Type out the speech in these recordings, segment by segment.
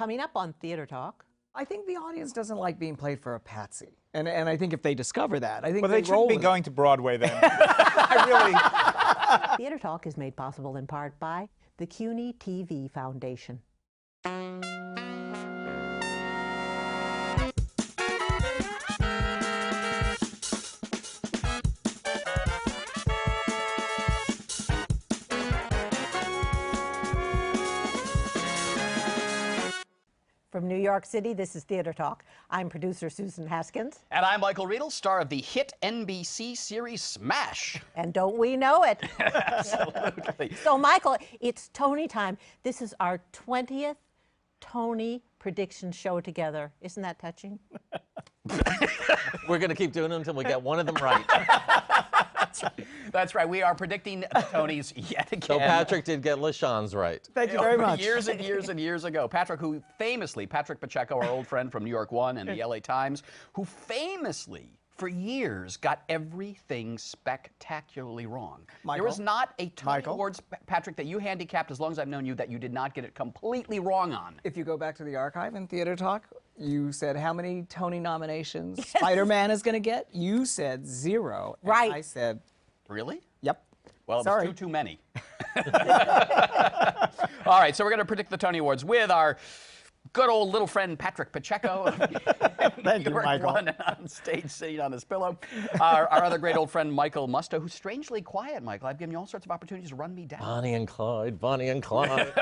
Coming up on Theater Talk. I think the audience doesn't like being played for a patsy. And I think if they discover that, I think well, they shouldn't be going to Broadway then. Theater Talk is made possible in part by the CUNY TV Foundation. From New York City, this is Theater Talk. I'm producer Susan Haskins. And I'm Michael Riedel, star of the hit NBC series Smash. And don't we know it? Absolutely. So, Michael, it's Tony time. This is our 20th Tony prediction show together. Isn't that touching? We're going to keep doing them until we get one of them right. That's right. We are predicting the Tonys yet again. So Patrick did get LaShawne's right. Thank you very much. Years and years and years ago. Patrick, who famously, Patrick Pacheco, our old friend from New York One and the LA Times, who famously, for years, got everything spectacularly wrong. Michael? There was not a Tony Michael? Awards, Patrick, that you handicapped, as long as I've known you, that you did not get it completely wrong on. If you go back to the archive in Theater Talk, you said how many Tony nominations Spider-Man is going to get? You said 0. And Right. I said, Really? yep. Well, Sorry. it's too many. All right, so we're going to predict the Tony Awards with our good old little friend Patrick Pacheco. Thank you, Michael. One on stage sitting on his pillow. Our other great old friend Michael Musto, who's strangely quiet, Michael. I've given you all sorts of opportunities to run me down. Bonnie and Clyde, Bonnie and Clyde.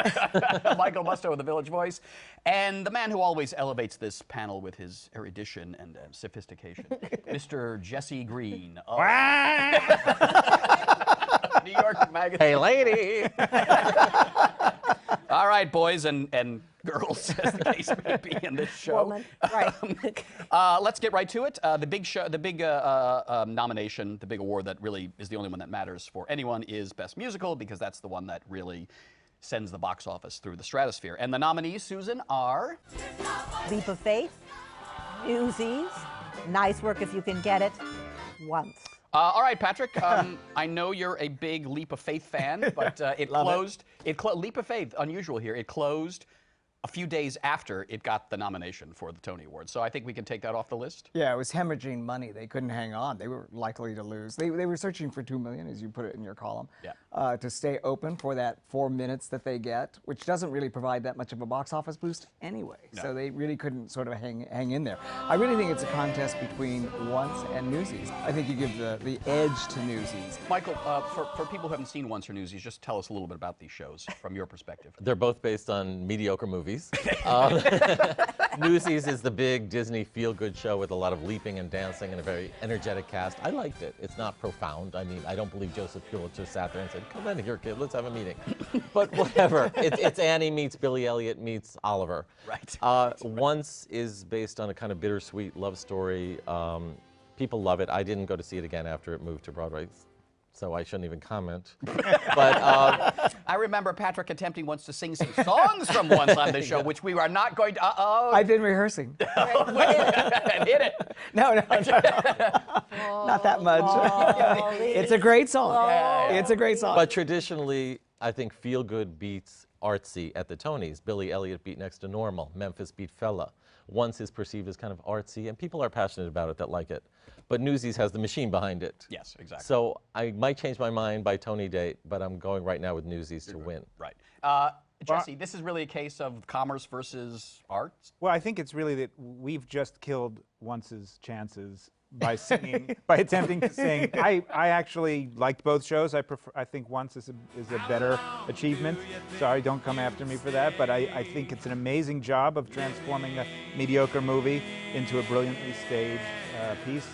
Michael Musto of the Village Voice. And the man who always elevates this panel with his erudition and sophistication, Mr. Jesse Green of New York Magazine. Hey, lady. All right, boys and girls, as the case may be in this show. Woman. Right. Let's get right to it. The big nomination, the big award that really is the only one that matters for anyone is Best Musical, because that's the one that really sends the box office through the stratosphere. And the nominees, Susan, are? Leap of Faith, Newsies, Nice Work If You Can Get It, Once. All right, Patrick. I know you're a big Leap of Faith fan, but it closed. Leap of Faith, unusual here. It closed a few days after it got the nomination for the Tony Awards. So I think we can take that off the list. Yeah, it was hemorrhaging money. They couldn't hang on. They were likely to lose. They were searching for $2 million, as you put it in your column, to stay open for that 4 minutes that they get, which doesn't really provide that much of a box office boost anyway. No. So they really couldn't sort of hang in there. I really think it's a contest between Once and Newsies. I think you give the edge to Newsies. Michael, for people who haven't seen Once or Newsies, just tell us a little bit about these shows from your perspective. They're both based on mediocre movies. Newsies is the big Disney feel-good show with a lot of leaping and dancing and a very energetic cast. I liked it. It's not profound. I mean, I don't believe Joseph Pulitzer sat there and said, "Come in here, kid, let's have a meeting." But whatever. It's Annie meets Billy Elliot meets Oliver. Right. Once is based on a kind of bittersweet love story. People love it. I didn't go to see it again after it moved to Broadway, so I shouldn't even comment. But I remember Patrick attempting once to sing some songs from Once on this show, which we are not going to. I've been rehearsing. And hit it. No, not that much. It's a great song. It's a great song. But traditionally, I think feel-good beats artsy at the Tonys. Billy Elliot beat Next to Normal. Memphis beat Fella. Once is perceived as kind of artsy, and people are passionate about it that like it. But Newsies has the machine behind it. Yes, exactly. So I might change my mind by Tony date, but I'm going right now with Newsies to win. Right. Jesse, this is really a case of commerce versus arts? Well, I think it's really that we've just killed Once's chances by singing, by attempting to sing. I actually liked both shows. I think Once is a better achievement. Sorry, don't come after me for that. But I think it's an amazing job of transforming a mediocre movie into a brilliantly staged piece.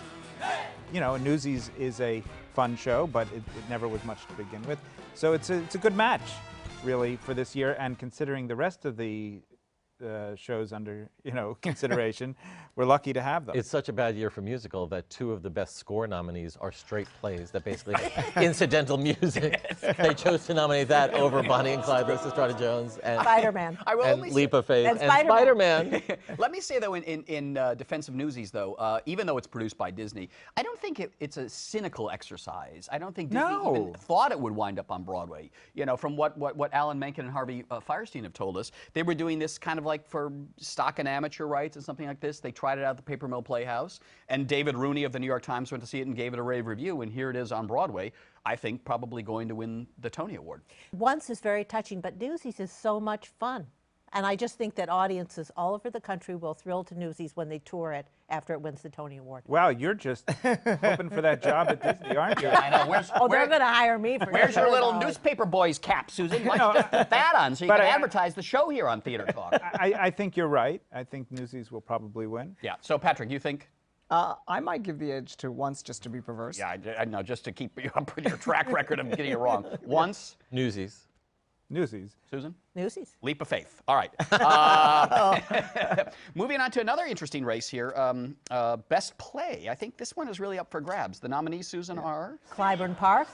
You know, Newsies is a fun show, but it never was much to begin with. So it's a good match, really, for this year. And considering the rest of the shows under consideration, we're lucky to have them. It's such a bad year for musical that 2 of the best score nominees are straight plays that basically incidental music. They chose to nominate that over Bonnie and Clyde, Lysistrata Jones, and Spider-Man. and Leap of Faith, and and Spider-Man. Let me say, though, in defense of Newsies, though, even though it's produced by Disney, I don't think it's a cynical exercise. I don't think Disney even thought it would wind up on Broadway. You know, from what Alan Menken and Harvey Fierstein have told us, they were doing this kind of like for stock and amateur rights and something like this. They tried it out at the Paper Mill Playhouse, and David Rooney of the New York Times went to see it and gave it a rave review, and here it is on Broadway. I think probably going to win the Tony Award. Once is very touching, but Newsies is so much fun. And I just think that audiences all over the country will thrill to Newsies when they tour it after it wins the Tony Award. Wow, you're just hoping for that job at Disney, aren't you? I know. They're going to hire me for Where's your little $100. newspaper boy's cap, Susan? Why don't you just put that on so you can advertise the show here on Theater Talk? I think you're right. I think Newsies will probably win. Yeah. So, Patrick, you think? I might give the edge to Once just to be perverse. Yeah, I know, just to keep you up with your track record of getting it wrong. Once. Newsies. Newsies. Susan? Newsies. Leap of faith. All right. Moving on to another interesting race here. Best play. I think this one is really up for grabs. The nominees, Susan, are? Clybourne Park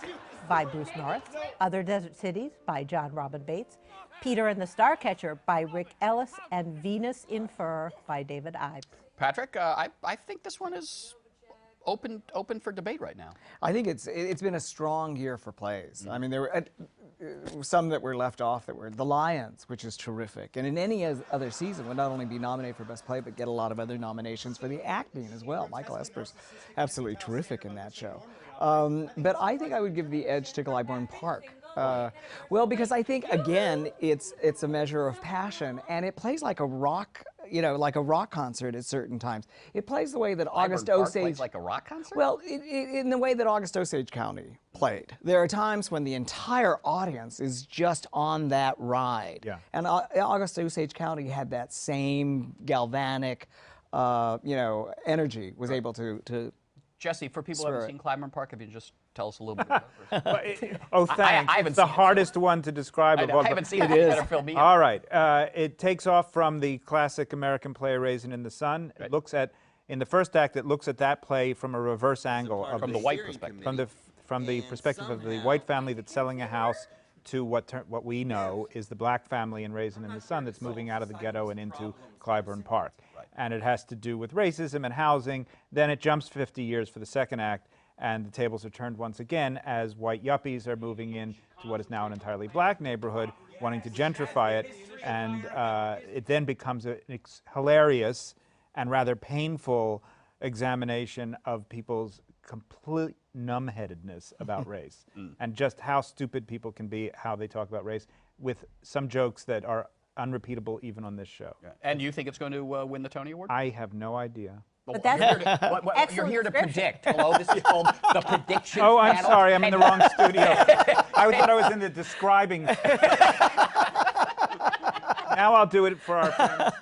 by Bruce Norris. Other Desert Cities by John Robin Bates. Peter and the Starcatcher by Rick Ellis. And Venus in Fur by David Ives. Patrick, I think this one is open for debate right now. I think it's been a strong year for plays. I mean, there were some that were left off that were The Lions, which is terrific, and in any other season would not only be nominated for Best Play, but get a lot of other nominations for the acting as well. Michael Esper's absolutely terrific in that show. But I think I would give the edge to Clybourne Park. Well, because I think, again, it's a measure of passion, and it plays like a rock, like a rock concert at certain times. It plays the way that August Osage plays like a rock concert? Well, in the way that August Osage County played. There are times when the entire audience is just on that ride. Yeah. And August Osage County had that same galvanic, energy, was able to Jesse, for people who haven't seen Clybourne Park, if you just tell us a little bit about it. Oh, thanks. I haven't It's the seen it. hardest one to describe. I of all. I haven't seen it. is. Better fill me in. All right. It takes off from the classic American play Raisin in the Sun. It looks at, in the first act, it looks at that play from a reverse angle. From the white perspective. From the perspective of the white family that's selling a house to what we know is the black family in Raisin in the Sun that's moving out of the ghetto and into Clybourne Park. And it has to do with racism and housing. Then it jumps 50 years for the second act, and the tables are turned once again as white yuppies are moving in to what is now an entirely black neighborhood, wanting to gentrify it. And it then becomes a hilarious and rather painful examination of people's complete numbheadedness about race and just how stupid people can be, how they talk about race, with some jokes that are unrepeatable even on this show. Yeah. And you think it's going to win the Tony Award? I have no idea. Well, But that's you're here to excellent predict. Hello, this is called the prediction Oh, I'm panel. sorry, I'm in the wrong studio. I thought I was in the describing. Now I'll do it for our friends.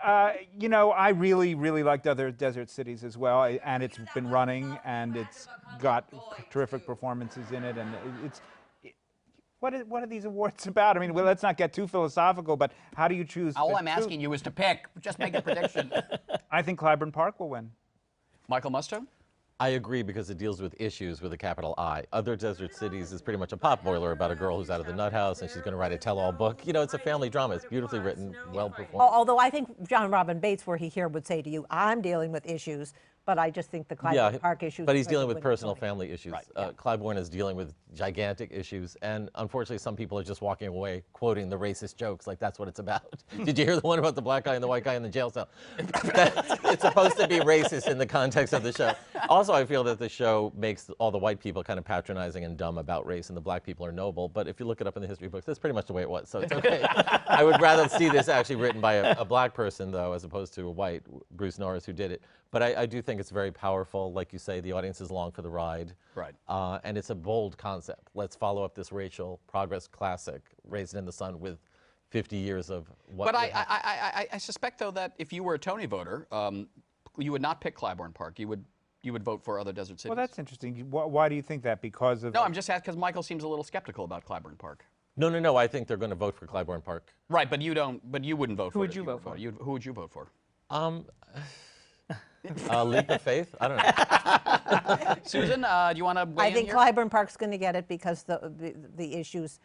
I really, really liked Other Desert Cities as well, and it's been running, and it's got terrific performances in it, and it's. What are these awards about? I mean, well, let's not get too philosophical, but how do you choose? All I'm asking you is to pick. Just make a prediction. I think Clybourne Park will win. Michael Musto? I agree because it deals with issues with a capital I. Other Desert Cities is pretty much a potboiler about a girl who's out of the nut house and she's going to write a tell-all book. It's a family drama. It's beautifully written, well performed. Although I think John Robin Bates, where he here would say to you, I'm dealing with issues, but I just think the Clybourne Park issues. But he's are dealing going with to win the personal Tony. family issues. Right, yeah. Clybourne is dealing with gigantic issues, and unfortunately some people are just walking away quoting the racist jokes like that's what it's about. Did you hear the one about the black guy and the white guy in the jail cell? It's supposed to be racist in the context of the show. Also, I feel that the show makes all the white people kind of patronizing and dumb about race, and the black people are noble, but if you look it up in the history books, that's pretty much the way it was, so it's okay. I would rather see this actually written by a black person, though, as opposed to a white, Bruce Norris, who did it. But I do think it's very powerful. Like you say, the audience is along for the ride. Right. And it's a bold concept. Let's follow up this racial progress classic, Raisin in the Sun, with 50 years of what. But I suspect, though, that if you were a Tony voter, you would not pick Clybourne Park. You would vote for Other Desert Cities. Well, that's interesting. Why do you think that? Because of. No, I'm just asking because Michael seems a little skeptical about Clybourne Park. No. I think they're going to vote for Clybourne Park. Right, but you don't. But you wouldn't vote for it. would you vote for? Who would you vote for? Leap of faith? I don't know. Susan, do you want to weigh I in think here? Clybourne Park's going to get it because the issues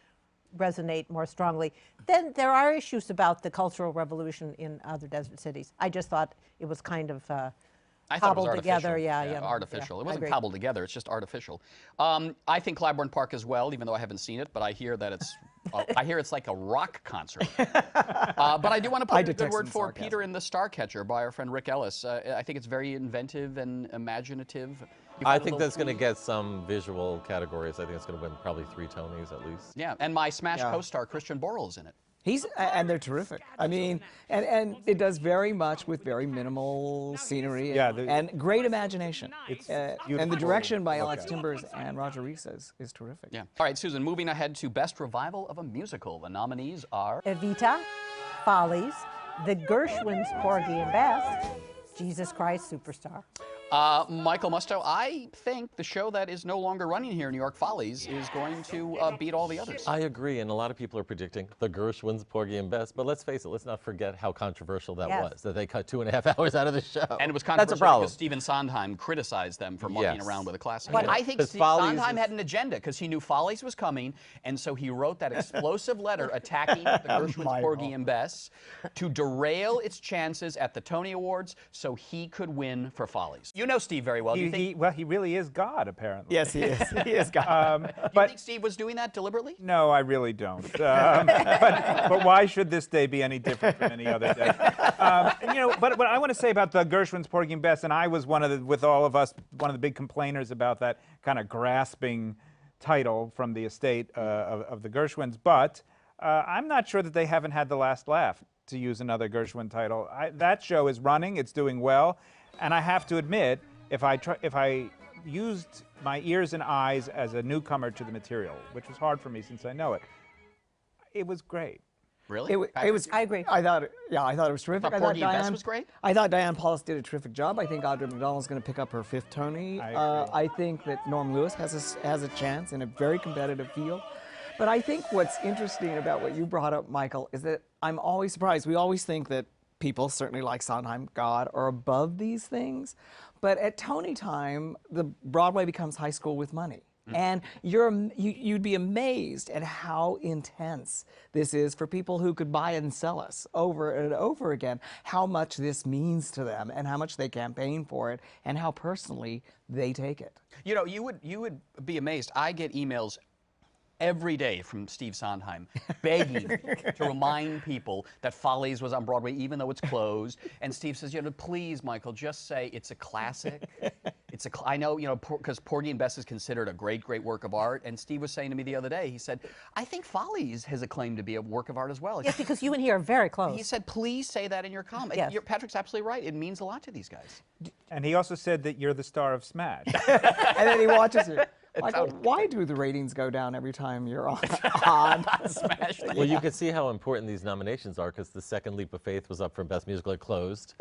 resonate more strongly. Then there are issues about the Cultural Revolution in Other Desert Cities. I just thought it was kind of I thought it was cobbled artificial. together, yeah. Artificial. Yeah, It I wasn't agree. cobbled together. It's just artificial. I think Clybourne Park as well, even though I haven't seen it. But I hear that it's. I hear it's like a rock concert. But I do want to put in a good detect word some for sarcasm. Peter and the Starcatcher by our friend Rick Ellis. I think it's very inventive and imaginative. I think that's going to get some visual categories. I think it's going to win probably 3 Tonys at least. Yeah, and my Smash Yeah. co-star Christian Borle's in it. And they're terrific. I mean, and it does very much with very minimal scenery Yeah, and great imagination. It's And the beautiful direction by to look Alex at. Timbers and Roger Rees is terrific. Yeah. All right, Susan, moving ahead to Best Revival of a Musical. The nominees are... Evita, Follies, The Gershwins, Porgy and Bess, Jesus Christ Superstar. Michael Musto, I think the show that is no longer running here, New York Follies, is going to beat all the others. I agree, and a lot of people are predicting the Gershwins, Porgy and Bess. But let's face it, let's not forget how controversial that Yes. was, that they cut 2.5 hours out of the show. And it was That's a controversial problem. because Stephen Sondheim criticized them for mucking Yes. around with a classic. But I think 'Cause Follies Sondheim is- had an agenda because he knew Follies was coming, and so he wrote that explosive letter attacking the Gershwins, Porgy and Bess to derail its chances at the Tony Awards so he could win for Follies. You know Steve very well. Do you think, Well, he really is God, apparently. Yes, he is. He is God. do you But think Steve was doing that deliberately? no, I really don't. But why should this day be any different from any other day? But what I want to say about the Gershwins, Porgy and Bess, and I was with all of us, one of the big complainers about that kind of grasping title from the estate of the Gershwins. But I'm not sure that they haven't had the last laugh, to use another Gershwin title. That show is running, it's doing well, and I have to admit, if I used my ears and eyes as a newcomer to the material, which was hard for me since I know it, it was great. Really? It was. I agree. I thought it was terrific. Thought I Porgy and Bess was great? I thought Diane Paulus did a terrific job. I think Audrey McDonald's going to pick up her 5th Tony. I agree. I think that Norm Lewis has a chance in a very competitive field. But I think what's interesting about what you brought up, Michael, is that I'm always surprised. We always think that people, certainly like Sondheim, God, are above these things. But at Tony time, the Broadway becomes high school with money. And you'd be amazed at how intense this is for people who could buy and sell us over and over again, how much this means to them and how much they campaign for it and how personally they take it. You know, you would be amazed. I get emails every day from Steve Sondheim begging to remind people that Follies was on Broadway even though it's closed. And Steve says, please, Michael, just say it's a classic. I know, because Porgy and Bess is considered a great, great work of art. And Steve was saying to me the other day, he said, I think Follies has a claim to be a work of art as well. Yes, because you and he are very close. He said, please say that in your comment. Yes. Patrick's absolutely right. It means a lot to these guys. And he also said that you're the star of Smash. And then he watches it. Michael, why do the ratings go down every time you're on? Smash. Well, you can see how important these nominations are because the second Leap of Faith was up for Best Musical. It closed.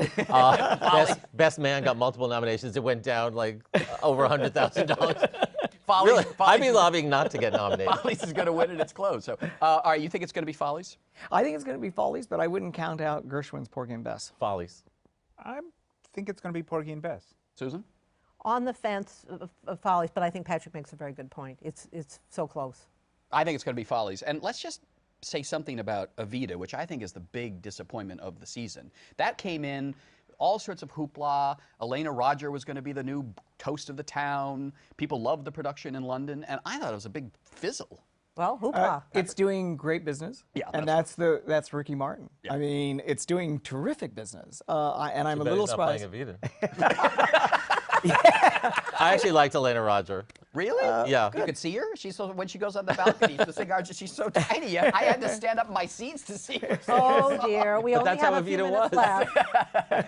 Best Man got multiple nominations. It went down like over $100,000. Really, I'd be lobbying not to get nominated. Follies is going to win and it's closed. So, all right, you think it's going to be Follies? I think it's going to be Follies, but I wouldn't count out Gershwin's Porgy and Bess. Follies. I think it's going to be Porgy and Bess. Susan? On the fence of Follies, but I think Patrick makes a very good point. It's so close. I think it's going to be Follies. And let's just say something about Evita, which I think is the big disappointment of the season. That came in, all sorts of hoopla. Elena Roger was going to be the new toast of the town. People loved the production in London, and I thought it was a big fizzle. Well, hoopla. It's doing great business. Yeah, and that's Ricky Martin. Yeah. I mean, it's doing terrific business. And I'm Too a bad little he's not surprised. playing Evita. I actually liked Elena Roger. Really? Yeah. You could see her? When she goes on the balcony, the cigars, she's so tiny. I had to stand up in my seats to see her. Oh dear, we only that's have how a few Evita minutes was.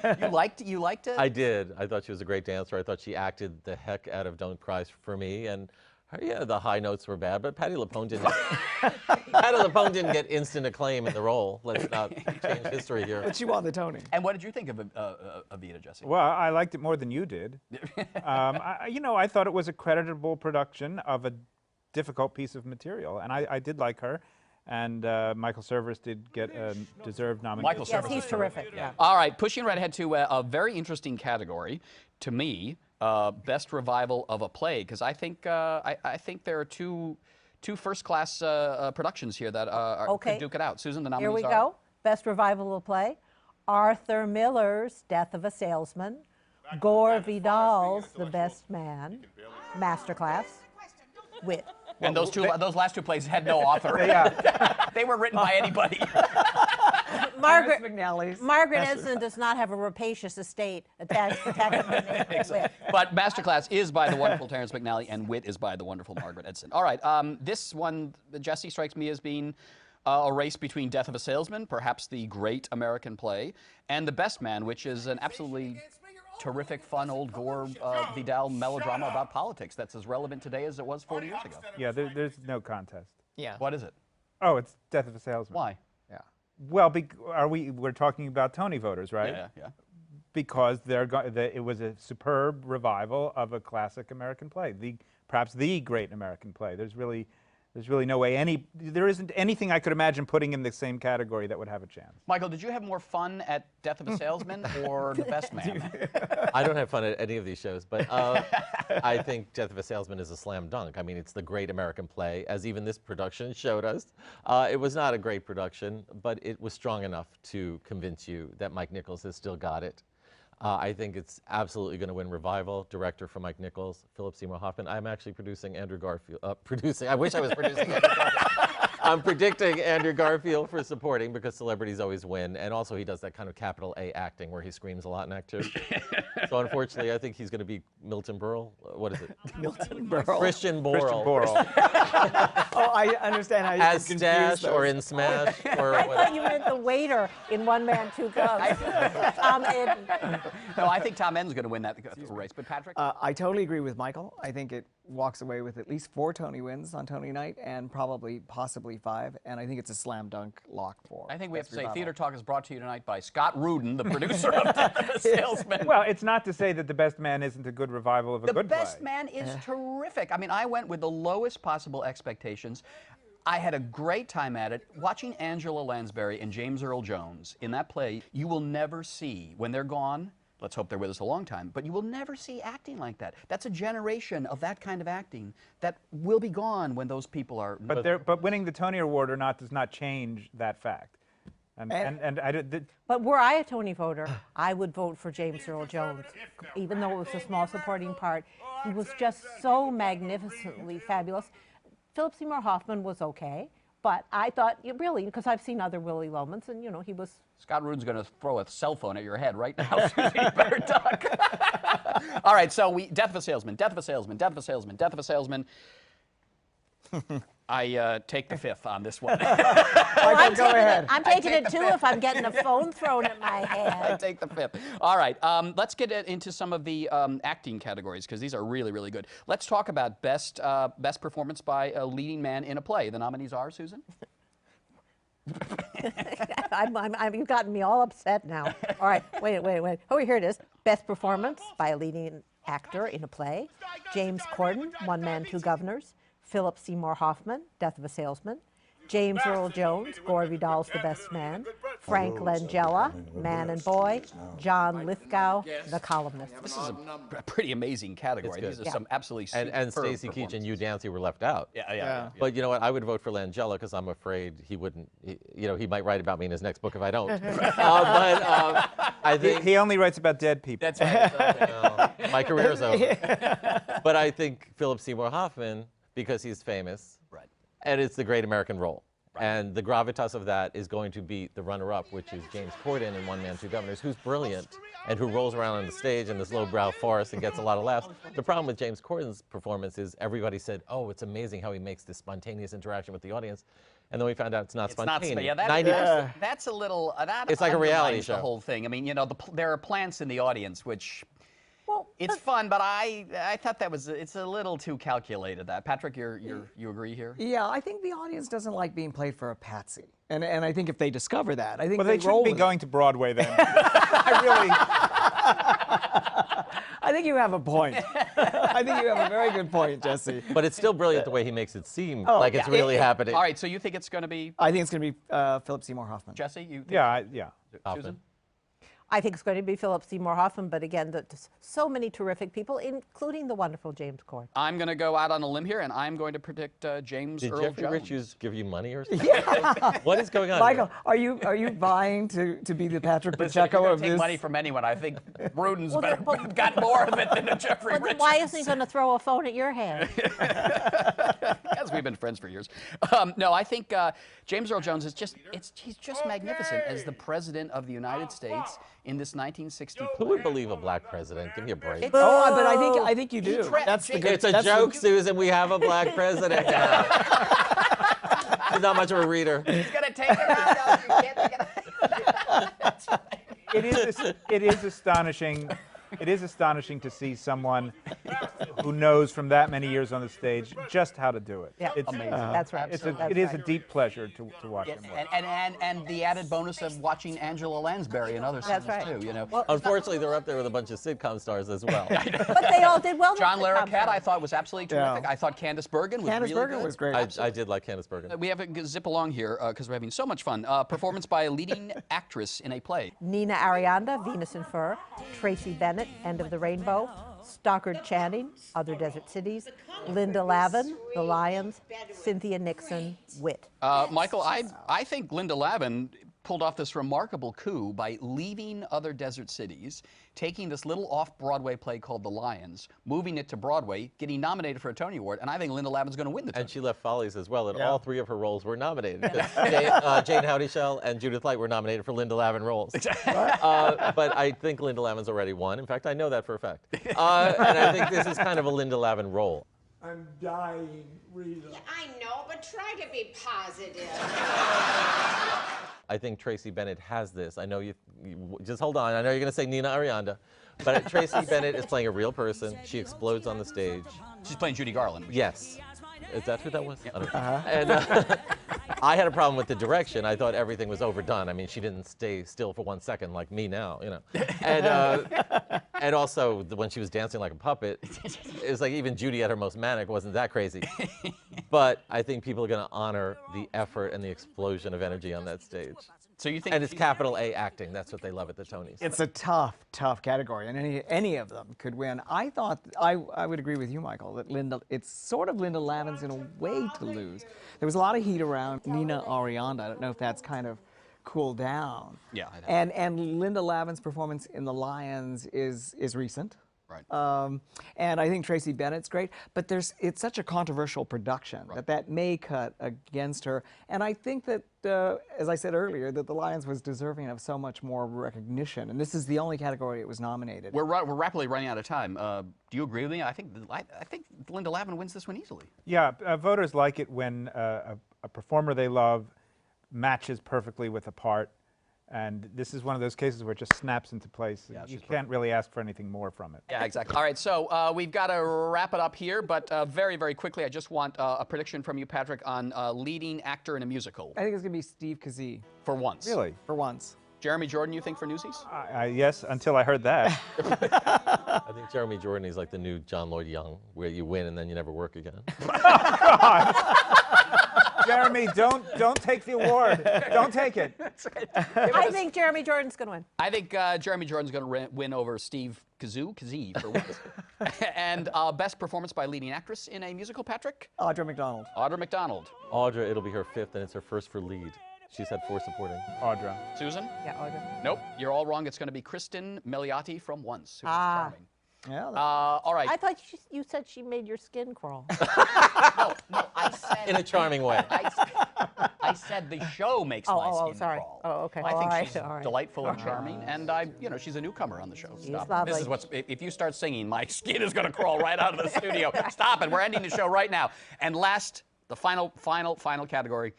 left. You liked it? I did. I thought she was a great dancer. I thought she acted the heck out of Don't Cry for Me. And yeah, the high notes were bad, but Patti LuPone didn't get instant acclaim in the role. Let's not change history here. But she won the Tony. And what did you think of Evita, Jesse? Well, I liked it more than you did. I thought it was a creditable production of a difficult piece of material, and I did like her. And Michael Cerveris did get a deserved nomination. Michael Yes, Cerveris he's is terrific. Yeah. All right, pushing right ahead to a very interesting category to me, best revival of a play, because I think there are two first-class productions here that could duke it out. Susan, the nominees Here we are? go. Best revival of a play. Arthur Miller's Death of a Salesman. Gore Vidal's The Best Man, Masterclass, Wit. And those last two plays had no author. Yeah. They were written by anybody. Margaret McNally's. Margaret Edson does not have a rapacious estate attached to Wit. But Masterclass is by the wonderful Terrence McNally, and Wit is by the wonderful Margaret Edson. All right, this one, Jesse, strikes me as being a race between Death of a Salesman, perhaps the great American play, and The Best Man, which is an absolutely terrific, fun, old Gore Vidal melodrama about politics that's as relevant today as it was 40 years ago. Yeah, there's no contest. Yeah. What is it? Oh, it's Death of a Salesman. Why? Yeah. Well, we're talking about Tony voters, right? Yeah. Because it was a superb revival of a classic American play, perhaps the great American play. There's really no way there isn't anything I could imagine putting in the same category that would have a chance. Michael, did you have more fun at Death of a Salesman or The Best Man? I don't have fun at any of these shows, but I think Death of a Salesman is a slam dunk. I mean, it's the great American play, as even this production showed us. It was not a great production, but it was strong enough to convince you that Mike Nichols has still got it. I think it's absolutely going to win revival. Director for Mike Nichols, Philip Seymour Hoffman. I'm actually producing Andrew Garfield. I wish I was producing Andrew Garfield. I'm predicting Andrew Garfield for supporting because celebrities always win. And also he does that kind of capital A acting where he screams a lot in Act 2. So unfortunately, I think he's going to be Milton Berle. What is it? Milton Berle. Christian Borle. Oh, I understand how you As confuse Stash those. or in Smash or I thought whatever. you meant the waiter in One Man, Two Cubs. Tom Eden. No, I think Tom Eden's going to win that race. But Patrick? I totally agree with Michael. I think it walks away with at least 4 Tony wins on Tony night and possibly 5. And I think it's a slam dunk lock for. I think we have Best to say Revival. Theater Talk is brought to you tonight by Scott Rudin, the producer of Death of a Salesman. Well, it's not to say that The Best Man isn't a good revival of a The good play. Best Man is terrific. I mean, I went with the lowest possible expectations. I had a great time at it. Watching Angela Lansbury and James Earl Jones in that play, you will never see, when they're gone, let's hope they're with us a long time, but you will never see acting like that. That's a generation of that kind of acting that will be gone when those people are... But winning the Tony Award or not does not change that fact. But were I a Tony voter, I would vote for James Earl Jones, even though it was a small supporting part. He was just so magnificently fabulous. Philip Seymour Hoffman was okay, but I thought, really, because I've seen other Willie Lomans, and, he was... Scott Rudin's going to throw a cell phone at your head right now, Susie. You better duck. All right, so Death of a Salesman, Death of a Salesman, Death of a Salesman, Death of a Salesman. I take the fifth on this one. Michael, go ahead. I'm taking it too if I'm getting a phone thrown at my I head. take the fifth. All right, let's get into some of the acting categories because these are really, really good. Let's talk about best performance by a leading man in a play. The nominees are, Susan? You've gotten me all upset now. All right, wait. Oh, here it is. Best performance by a leading actor in a play. James Corden, One Man, Two Governors. Philip Seymour Hoffman, Death of a Salesman. James Earl Jones, Gore Vidal's The Best Man. Frank Langella, Man and Boy. John Lithgow, The Columnist. This is a pretty amazing category. It's good. These are some absolutely And superb Stacey Keach and performances. Hugh Dancy were left out. Yeah. But you know what? I would vote for Langella because I'm afraid he wouldn't. He might write about me in his next book if I don't. I think He only writes about dead people. That's right. well, my career's over. But I think Philip Seymour Hoffman, because he's famous, Right. and it's the great American role. And the gravitas of that is going to beat the runner-up, which is James Corden in One Man, Two Governors, who's brilliant and who rolls around on the stage in this lowbrow farce and gets a lot of laughs. The problem with James Corden's performance is everybody said, oh, it's amazing how he makes this spontaneous interaction with the audience. And then we found out it's not spontaneous. That's a little... It's like a reality undermines show. The whole thing. I mean, there are plants in the audience, which... Well, it's fun, but I thought it's a little too calculated. That Patrick, you agree here? Yeah, I think the audience doesn't like being played for a patsy, and I think if they discover that, I think Well, they roll shouldn't be with going to Broadway then. I really. I think you have a point. I think you have a very good point, Jesse. But it's still brilliant the way he makes it seem like it's really happening. All right, so you think it's going to be I think it's going to be Philip Seymour Hoffman. Jesse? You think Yeah. Susan? I think it's going to be Philip Seymour Hoffman, but again, so many terrific people, including the wonderful James Corden. I'm going to go out on a limb here, and I'm going to predict James Earl Did Jeffrey Jones. Richards give you money or something? Yeah. What is going on Michael, here? are you vying to be the Patrick Listen, if you're Pacheco gonna of take this? money from anyone, I think Bruden's Well, got more of it than a Jeffrey But Richards. why isn't he going to throw a phone at your head? Because we've been friends for years. No, I think James Earl Jones is he's just magnificent as the President of the United States in this 1960 Who would believe a black president? Give me a break. Oh, but I think you do. That's the good. It's a that's joke, Susan. We have a black president now. He's not much of a reader. He's going to take it out. You can't take it out. It is astonishing. It is astonishing to see someone who knows from that many years on the stage just how to do it. Yeah, It's amazing. That's right. It is a deep pleasure to watch him work. And the added bonus of watching Angela Lansbury and other That's singers right. too. You know, Well, Unfortunately, they're up there with a bunch of sitcom stars as well. but they all did well. John with the Larroquette, comedy. I thought was absolutely terrific. Yeah. I thought Candice Bergen was Candice really Bergen good. was great. I did like Candice Bergen. We have to zip along here because we're having so much fun. Performance by a leading actress in a play. Nina Arianda, Venus in Fur, Tracy Bennett, End of the Rainbow, Stockard Channing, Other Desert Cities, Linda Lavin, The Lions, Cynthia Nixon, Wit. Michael, I think Linda Lavin pulled off this remarkable coup by leaving Other Desert Cities, taking this little off-Broadway play called The Lions, moving it to Broadway, getting nominated for a Tony Award, and I think Linda Lavin's going to win the Tony. And she left Follies as well, and Yeah. all three of her roles were nominated. Jane Howdyshell and Judith Light were nominated for Linda Lavin roles. But I think Linda Lavin's already won. In fact, I know that for a fact. And I think this is kind of a Linda Lavin role. I'm dying, Rita. Yeah, I know, but try to be positive. I think Tracy Bennett has this. I know you just hold on. I know you're going to say Nina Arianda, but Tracy Bennett is playing a real person. She explodes on the stage. She's playing Judy Garland. Yes. Is that who that was? I don't know. And I had a problem with the direction. I thought everything was overdone. I mean, she didn't stay still for 1 second like me now, you know. And also, when she was dancing like a puppet, it was like even Judy at her most manic wasn't that crazy. But I think people are going to honor the effort and the explosion of energy on that stage. So you think? And it's capital A acting. That's what they love at the Tonys. It's a tough category, and any of them could win. I thought I would agree with you, Michael, that it's sort of Linda Lavin's in a way to lose. There was a lot of heat around Nina Arianda. I don't know if that's kind of cooled down. Yeah. And Linda Lavin's performance in The Lions is recent. Right. And I think Tracy Bennett's great, but it's such a controversial production that may cut against her. And I think that, as I said earlier, that The Lions was deserving of so much more recognition. And this is the only category it was nominated. We're rapidly running out of time. Do you agree with me? I think Linda Lavin wins this one easily. Yeah, voters like it when a performer they love matches perfectly with a part. And this is one of those cases where it just snaps into place. Yeah, you can't really ask for anything more from it. Yeah, exactly. All right, so we've got to wrap it up here, but very, very quickly, I just want a prediction from you, Patrick, on leading actor in a musical. I think it's going to be Steve Kazee, For once. Really? for once. Jeremy Jordan, you think, for Newsies? Yes, until I heard that. I think Jeremy Jordan is like the new John Lloyd Young, where you win and then you never work again. Jeremy, don't take the award. Don't take it. I think Jeremy Jordan's going to win. I think Jeremy Jordan's going to win over Steve Kazee for once. And best performance by leading actress in a musical, Patrick? Audra McDonald. Audra McDonald. Audra, it'll be her 5th, and it's her 1st for lead. She's had 4 supporting. Audra. Susan? Yeah, Audra. Nope, you're all wrong. It's going to be Kristen Milioti from Once. Susan's Ah. charming. Yeah. All right. I thought you said she made your skin crawl. No, I said. In a charming way. I said the show makes my skin sorry. crawl. Oh, okay. I all think right, she's all right. delightful and charming, and she's a newcomer on the show. Stop. lovely. This is what's. If you start singing, my skin is going to crawl right out of the studio. Stop it. We're ending the show right now. And last, the final category.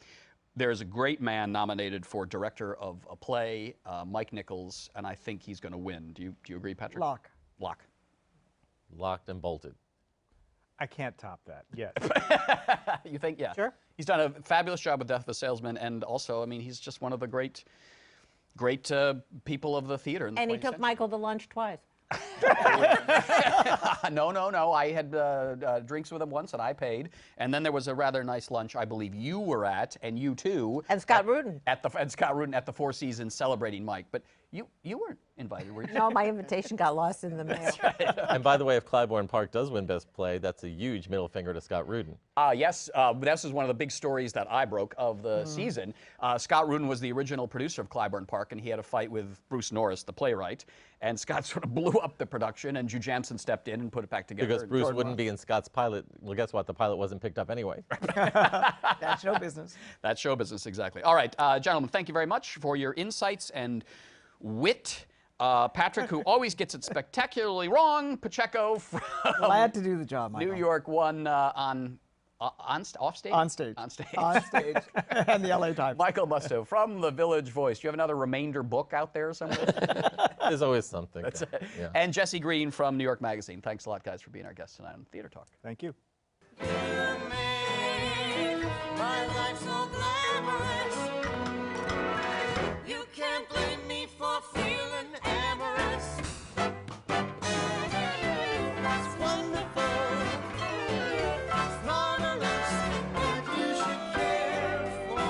There's a great man nominated for director of a play, Mike Nichols, and I think he's going to win. Do you agree, Patrick? Locke. Locked and bolted. I can't top that. Yes. You think? Yeah. Sure. He's done a fabulous job with Death of a Salesman, and also, I mean, he's just one of the great people of the theater. In the And he 20th took century. Michael to lunch twice. No. I had drinks with him once, and I paid. And then there was a rather nice lunch I believe you were at, and you too. And Scott Rudin. And Scott Rudin at the Four Seasons celebrating Mike. But You weren't invited, were you? No, my invitation got lost in the mail. And by the way, if Clybourne Park does win Best Play, that's a huge middle finger to Scott Rudin. Yes, this is one of the big stories that I broke of the season. Scott Rudin was the original producer of Clybourne Park, and he had a fight with Bruce Norris, the playwright. And Scott sort of blew up the production, and Hugh Jansen stepped in and put it back together. Because Bruce wouldn't be in Scott's pilot. Well, guess what? The pilot wasn't picked up anyway. That's show business. That's show business, exactly. All right, gentlemen, thank you very much for your insights and wit. Patrick, who always gets it spectacularly wrong, Pacheco from Glad to do the job, Michael. New York won off stage? On stage. On stage. On stage. And the LA Times. Michael Musto from The Village Voice. Do you have another remainder book out there somewhere? There's always something. That's it. Yeah. And Jesse Green from New York Magazine. Thanks a lot, guys, for being our guests tonight on Theater Talk. Thank you. My life so glamorous. You can't blame me for feeling amorous. It's wonderful. It's marvelous. What you should care for.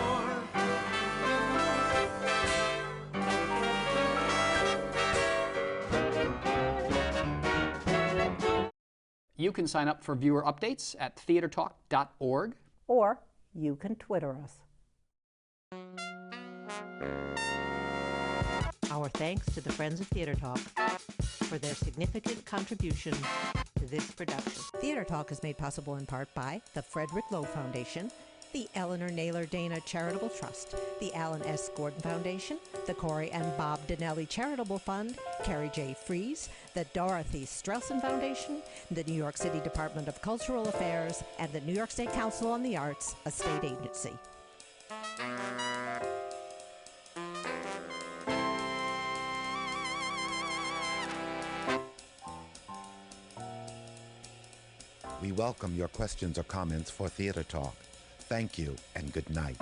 You can sign up for viewer updates at theatertalk.org. Or you can Twitter us. Our thanks to the Friends of Theater Talk for their significant contribution to this production. Theater Talk is made possible in part by the Frederick Lowe Foundation, the Eleanor Naylor Dana Charitable Trust, the Alan S. Gordon Foundation, the Corey and Bob Donnelly Charitable Fund, Carrie J. Fries, the Dorothy Strelson Foundation, the New York City Department of Cultural Affairs, and the New York State Council on the Arts, a state agency. We welcome your questions or comments for Theater Talk. Thank you and good night.